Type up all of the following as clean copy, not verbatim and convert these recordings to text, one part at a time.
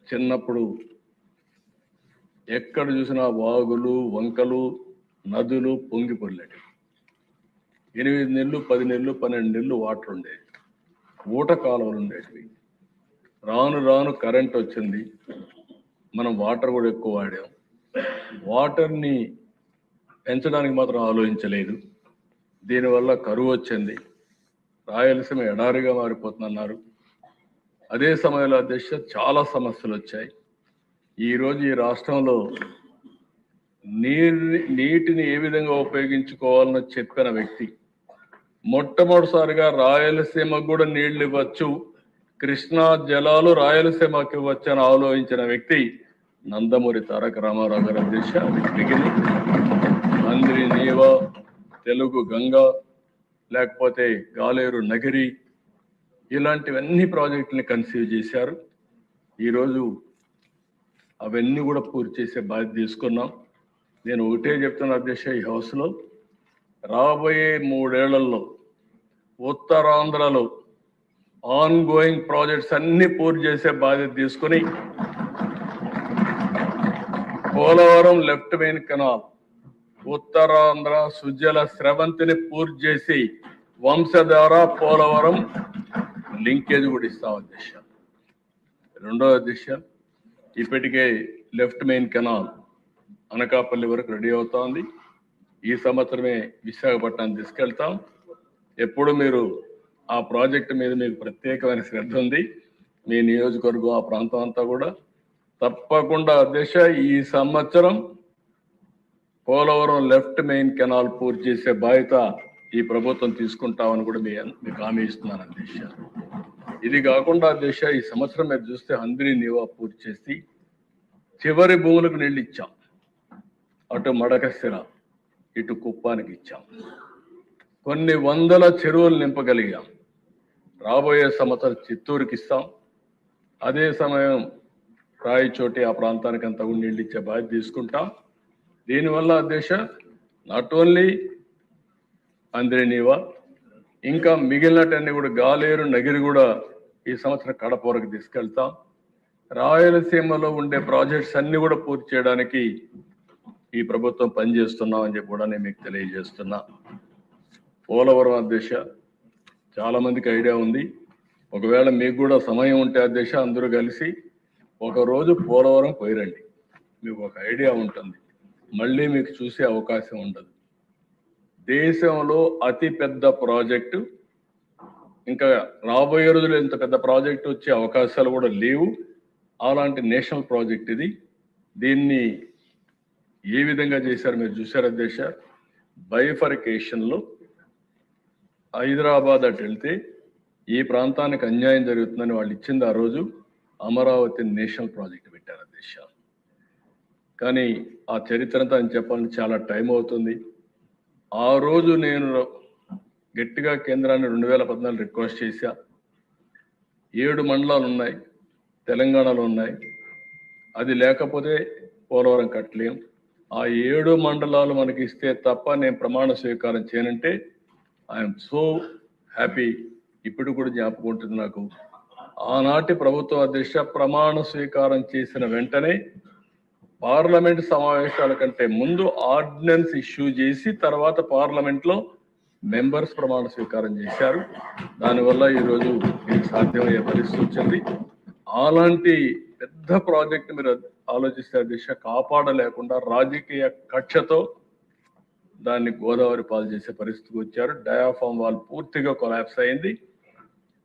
చిన్నప్పుడు ఎక్కడ చూసినా వాగులు వంకలు నదులు పొంగి పొర్లేటివి. 8 నెలలు 10 నెలలు 12 నెలలు వాటర్ ఉండేవి, ఊట కాలువలు ఉండేటివి. రాను రాను కరెంట్ వచ్చింది, మనం వాటర్ కూడా ఎక్కువ వాడాం. వాటర్ని పెంచడానికి మాత్రం ఆలోచించలేదు. దీనివల్ల కరువు వచ్చింది, రాయలసీమ ఎడారిగా మారిపోతుందన్నారు. అదే సమయంలో అధ్యక్ష చాలా సమస్యలు వచ్చాయి. ఈరోజు ఈ రాష్ట్రంలో నీటిని ఏ విధంగా ఉపయోగించుకోవాలని చెప్పిన వ్యక్తి, మొట్టమొదటిసారిగా రాయలసీమకు కూడా నీళ్లు ఇవ్వచ్చు, కృష్ణా జలాలు రాయలసీమకి ఇవ్వచ్చు అని ఆలోచించిన వ్యక్తి నందమూరి తారక రామారావు గారు అధ్యక్ష. మిగిలిన మంద్రి నీవ, తెలుగు గంగ, లేకపోతే గాలేరు నగిరి, ఇలాంటివన్నీ ప్రాజెక్టుని కన్సీవ్ చేశారు. ఈరోజు అవన్నీ కూడా పూర్తి చేసే బాధ్యత తీసుకున్నాం. నేను ఒకటే చెప్తున్నా అధ్యక్ష, ఈ హౌస్లో రాబోయే 3 ఏళ్లలో ఉత్తరాంధ్రలో ఆన్ గోయింగ్ ప్రాజెక్ట్స్ అన్ని పూర్తి చేసే బాధ్యత తీసుకుని Polavaram left main canal, Uttarandhra Sujala స్రవంతిని పూర్తి చేసి వంశధార పోలవరం లింకేజ్ కూడా ఇస్తాం అధ్యక్ష. రెండో అధ్యక్ష, ఇప్పటికే లెఫ్ట్ మెయిన్ కెనాల్ అనకాపల్లి వరకు రెడీ అవుతోంది. ఈ సంవత్సరమే విశాఖపట్నం తీసుకెళ్తాం. ఎప్పుడు మీరు ఆ ప్రాజెక్టు మీద మీకు ప్రత్యేకమైన శ్రద్ధ ఉంది, మీ నియోజకవర్గం ఆ ప్రాంతం అంతా కూడా తప్పకుండా అధ్యక్ష ఈ సంవత్సరం పోలవరం లెఫ్ట్ మెయిన్ కెనాల్ పూర్తి చేసే బాధ్యత ఈ ప్రభుత్వం తీసుకుంటామని కూడా మీకు హామీ ఇస్తున్నాను అధ్యక్ష. ఇది కాకుండా అధ్యక్ష ఈ సంవత్సరం మీరు చూస్తే హంద్రీ నీవా పూర్తి చేసి చివరి భూములకు నీళ్ళు ఇచ్చాం. అటు మడకశిర ఇటు కుప్పానికి ఇచ్చాం. కొన్ని వందల చెరువులు నింపగలిగాం. రాబోయే సంవత్సరం చిత్తూరుకి ఇస్తాం. అదే సమయం రాయచోటి ఆ ప్రాంతానికి అంతా కూడా నీళ్ళు ఇచ్చే బాధ్యత తీసుకుంటాం. దీనివల్ల అధ్యక్ష నాట్ ఓన్లీ హంద్రీ నీవా, ఇంకా మిగిలినటన్నీ కూడా గాలేరు నగిరి కూడా ఈ సంవత్సరం కడప వరకు తీసుకెళ్తాం. రాయలసీమలో ఉండే ప్రాజెక్ట్స్ అన్ని కూడా పూర్తి చేయడానికి ఈ ప్రభుత్వం పనిచేస్తున్నామని చెప్పి కూడా నేను మీకు తెలియజేస్తున్నా. పోలవరం అధ్యక్ష చాలా మందికి ఐడియా ఉంది. ఒకవేళ మీకు కూడా సమయం ఉంటే అధ్యక్ష అందరూ కలిసి ఒకరోజు పోలవరం పోయిరండి, మీకు ఒక ఐడియా ఉంటుంది. మళ్ళీ మీకు చూసే అవకాశం ఉండదు. దేశంలో అతి పెద్ద ప్రాజెక్టు, ఇంకా రాబోయే రోజులు ఇంత పెద్ద ప్రాజెక్టు వచ్చే అవకాశాలు కూడా లేవు. అలాంటి నేషనల్ ప్రాజెక్ట్ ఇది. దీన్ని ఏ విధంగా చేశారు మీరు చూశారు అధ్యక్ష. బైఫర్కేషన్లో హైదరాబాద్ అటు వెళ్తే ఈ ప్రాంతానికి అన్యాయం జరుగుతుందని వాళ్ళు ఇచ్చింది ఆ రోజు అమరావతి నేషనల్ ప్రాజెక్ట్ పెట్టారు అధ్యక్ష. కానీ ఆ చరిత్ర అంతా అని చెప్పాలంటే చాలా టైం అవుతుంది. ఆ రోజు నేను గట్టిగా కేంద్రాన్ని 2014 రిక్వెస్ట్ చేశా. 7 మండలాలు ఉన్నాయి, తెలంగాణలో ఉన్నాయి. అది లేకపోతే పోలవరం కట్టలేం. ఆ 7 మండలాలు మనకి ఇస్తే తప్ప నేను ప్రమాణ స్వీకారం చేయనంటే ఐఎమ్ సో హ్యాపీ. ఇప్పుడు కూడా జ్ఞాపకం ఉంటుంది నాకు. ఆనాటి ప్రభుత్వ అధ్యక్ష ప్రమాణ స్వీకారం చేసిన వెంటనే పార్లమెంట్ సమావేశాల కంటే ముందు ఆర్డినెన్స్ ఇష్యూ చేసి తర్వాత పార్లమెంట్లో మెంబర్స్ ప్రమాణ స్వీకారం చేశారు. దానివల్ల ఈరోజు మీకు సాధ్యమయ్యే పరిస్థితి వచ్చింది. అలాంటి పెద్ద ప్రాజెక్ట్ మీరు ఆలోచిస్తే అధ్యక్ష కాపాడలేకుండా రాజకీయ కక్షతో దాన్ని గోదావరి పాలు చేసే పరిస్థితికి వచ్చారు. డయాఫామ్ వాల్ పూర్తిగా కొలాప్స్ అయింది.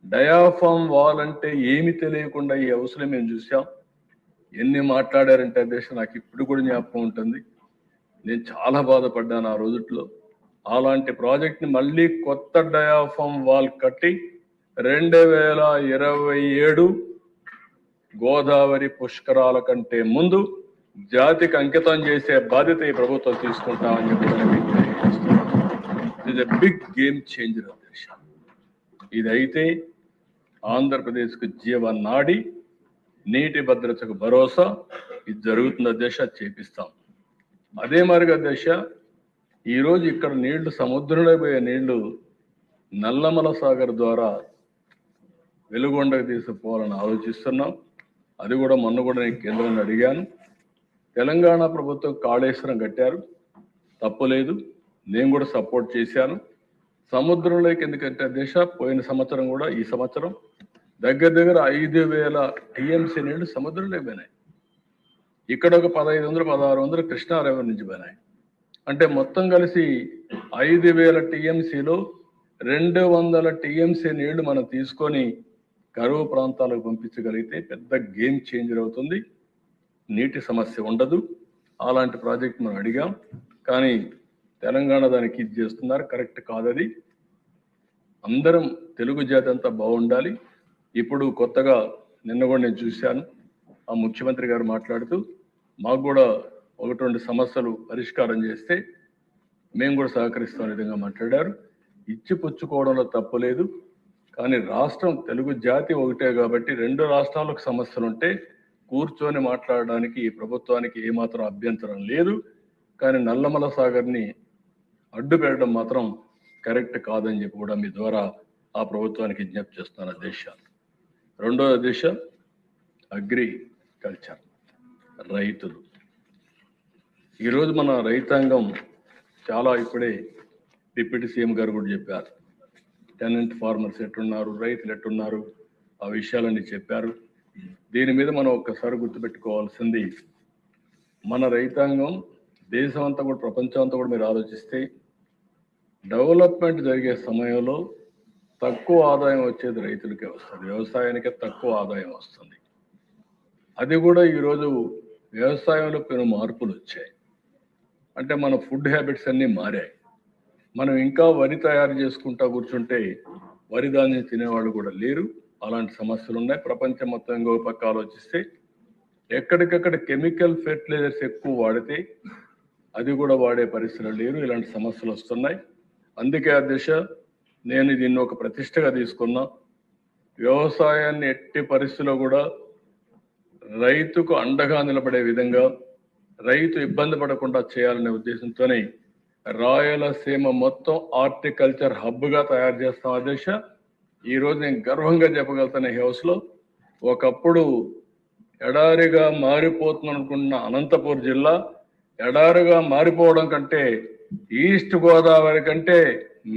డయాఫామ్ వాల్ అంటే ఏమి తెలియకుండా ఈ హౌస్లో మేము చూసాం. ఎన్ని మాట్లాడారంటే అధ్యక్ష నాకు ఇప్పుడు కూడా జ్ఞాపకం ఉంటుంది. నేను చాలా బాధపడ్డాను ఆ రోజుల్లో. అలాంటి ప్రాజెక్ట్ని మళ్ళీ కొత్త డయాఫామ్ వాల్ కట్టి 2027 గోదావరి పుష్కరాల కంటే ముందు జాతికి అంకితం చేసే బాధ్యత ఈ ప్రభుత్వం తీసుకుంటామని చెప్పి ఇది బిగ్ గేమ్ చేంజర్ అధ్యక్ష. ఇదైతే ఆంధ్రప్రదేశ్కు జీవనాడి, నీటి భద్రతకు భరోసా, ఇది జరుగుతుంది అధ్యక్ష. చేపిస్తాం. అదే మరిగా అధ్యక్ష ఈరోజు ఇక్కడ నీళ్లు సముద్రంలో పోయే నీళ్లు నల్లమల సాగర్ ద్వారా వెలుగొండకు తీసుకుపోవాలని ఆలోచిస్తున్నాం. అది కూడా మొన్న కూడా నేను కేంద్రాన్ని అడిగాను. తెలంగాణ ప్రభుత్వం కాళేశ్వరం కట్టారు, తప్పులేదు, నేను కూడా సపోర్ట్ చేశాను. సముద్రంలోకి ఎందుకంటే దిశ పోయిన సంవత్సరం కూడా ఈ సంవత్సరం దగ్గర దగ్గర 5,000 టీఎంసీ నీళ్లు సముద్రంలో పోయినాయి. ఇక్కడ ఒక 1,500 1,600 కృష్ణా రివర్ నుంచి పోయినాయి. అంటే మొత్తం కలిసి 5,000 టీఎంసీలో 200 టీఎంసీ నీళ్లు మనం తీసుకొని కరువు ప్రాంతాలకు పంపించగలిగితే పెద్ద గేమ్ చేంజర్ అవుతుంది. నీటి సమస్య ఉండదు. అలాంటి ప్రాజెక్ట్ మనం అడిగాం, కానీ తెలంగాణ దానికి ఇది చేస్తున్నారు, కరెక్ట్ కాదది. అందరం తెలుగు జాతి అంతా బాగుండాలి. ఇప్పుడు కొత్తగా నిన్న కూడా నేను చూశాను, ఆ ముఖ్యమంత్రి గారు మాట్లాడుతూ మాకు కూడా 1-2 సమస్యలు పరిష్కారం చేస్తే మేము కూడా సహకరిస్తాం విధంగా మాట్లాడారు. ఇచ్చి పుచ్చుకోవడంలో తప్పు లేదు, కానీ రాష్ట్రం తెలుగు జాతి ఒకటే కాబట్టి 2 రాష్ట్రాలకు సమస్యలు ఉంటే కూర్చొని మాట్లాడడానికి ఈ ప్రభుత్వానికి ఏమాత్రం అభ్యంతరం లేదు. కానీ నల్లమల సాగర్ని అడ్డు పెట్టడం మాత్రం కరెక్ట్ కాదని చెప్పి కూడా మీ ద్వారా ఆ ప్రభుత్వానికి విజ్ఞప్తి చేస్తున్నారు అధ్యక్ష. రెండో అధ్యక్ష, అగ్రికల్చర్, రైతులు. ఈరోజు మన రైతాంగం చాలా ఇప్పుడే డిప్యూటీ సీఎం గారు కూడా చెప్పారు, టెనెంట్ ఫార్మర్స్ ఎట్టున్నారు, రైతులు ఎట్టున్నారు, ఆ విషయాలన్నీ చెప్పారు. దీని మీద మనం ఒక్కసారి గుర్తుపెట్టుకోవాల్సింది, మన రైతాంగం దేశం అంతా కూడా ప్రపంచం అంతా కూడా మీరు ఆలోచిస్తే డెవలప్మెంట్ జరిగే సమయంలో తక్కువ ఆదాయం వచ్చేది రైతులకే వస్తుంది, వ్యవసాయానికే తక్కువ ఆదాయం వస్తుంది. అది కూడా ఈరోజు వ్యవసాయంలో పెను మార్పులు వచ్చాయి. అంటే మన ఫుడ్ హ్యాబిట్స్ అన్నీ మారాయి. మనం ఇంకా వరి తయారు చేసుకుంటా కూర్చుంటే వరి ధాన్యం తినేవాళ్ళు కూడా లేరు. అలాంటి సమస్యలు ఉన్నాయి. ప్రపంచం మొత్తం ఇంకో పక్క ఆలోచిస్తే ఎక్కడికక్కడ కెమికల్ ఫెర్టిలైజర్స్ ఎక్కువ వాడితే అది కూడా వాడే పరిస్థితులు లేరు. ఇలాంటి సమస్యలు వస్తున్నాయి. అందుకే ఆ దిశ నేను దీన్ని ఒక ప్రతిష్టగా తీసుకున్నా. వ్యవసాయాన్ని ఎట్టి పరిస్థితుల్లో కూడా రైతుకు అండగా నిలబడే విధంగా, రైతు ఇబ్బంది పడకుండా చేయాలనే ఉద్దేశంతోనే రాయలసీమ మొత్తం హార్టికల్చర్ హబ్గా తయారు చేస్తాం అధ్యక్ష. ఈరోజు నేను గర్వంగా చెప్పగలుగుతాను, ఈ హౌస్లో ఒకప్పుడు ఎడారిగా మారిపోతుందనుకున్న అనంతపూర్ జిల్లా ఎడారిగా మారిపోవడం కంటే ఈస్ట్ గోదావరి కంటే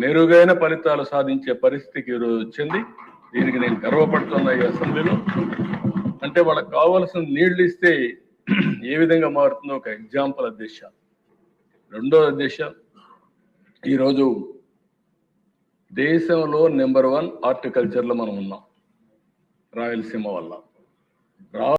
మెరుగైన ఫలితాలు సాధించే పరిస్థితికి ఈరోజు వచ్చింది. దీనికి నేను గర్వపడుతున్నా ఈ అసెంబ్లీలో. అంటే వాళ్ళకి కావాల్సిన నీళ్లు ఇస్తే ఏ విధంగా మారుతుందో ఒక ఎగ్జాంపుల్ అధ్యక్ష. రెండో అధ్యక్ష, ఈరోజు దేశంలో నెంబర్ 1 హార్టికల్చర్లో మనం ఉన్నాం రాయలసీమ వల్ల.